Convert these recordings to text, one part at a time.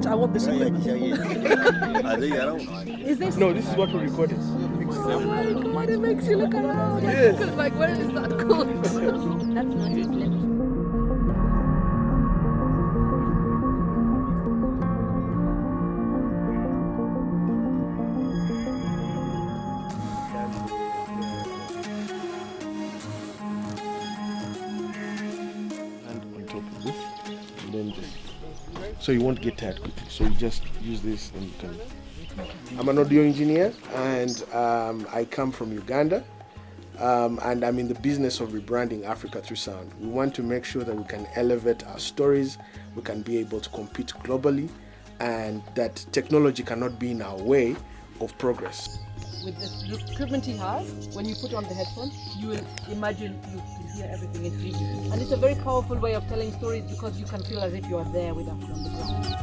I want this equipment. Are they around? Is this? No, this is what we recorded. Oh my God, it makes you look around. Yes. Like, where is that cool? That's nice. On top of this, and then just so you won't get tired quickly. So you just use this and you can. I'm an audio engineer and I come from Uganda and I'm in the business of rebranding Africa through sound. We want to make sure that we can elevate our stories, we can be able to compete globally, and that technology cannot be in our way of progress. With the equipment he has, when you put on the headphones, you will imagine you can hear everything in 3D. And it's a very powerful way of telling stories because you can feel as if you are there with us on the ground.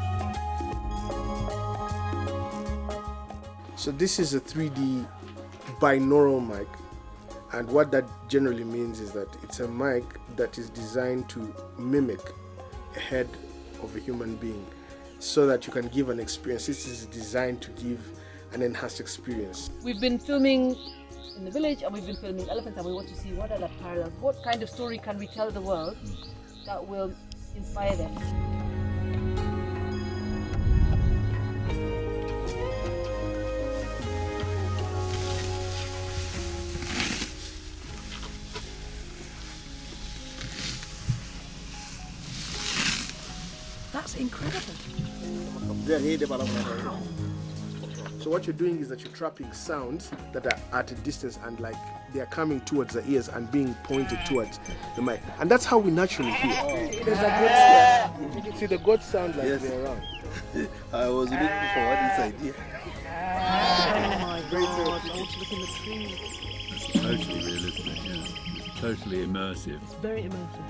So this is a 3D binaural mic, and what that generally means is that it's a mic that is designed to mimic a head of a human being so that you can give an experience. This is designed to give an enhanced experience. We've been filming in the village and we've been filming elephants, and we want to see what are the parallels, what kind of story can we tell the world that will inspire them. That's incredible. So what you're doing is that you're trapping sounds that are at a distance and like they are coming towards the ears and being pointed towards the mic. And that's how we naturally hear. There's a goat here. You can see the goats sound like they're around. I was looking for this idea. Oh my God, I want to look in the trees. It's totally realistic, yeah. Totally immersive. It's very immersive.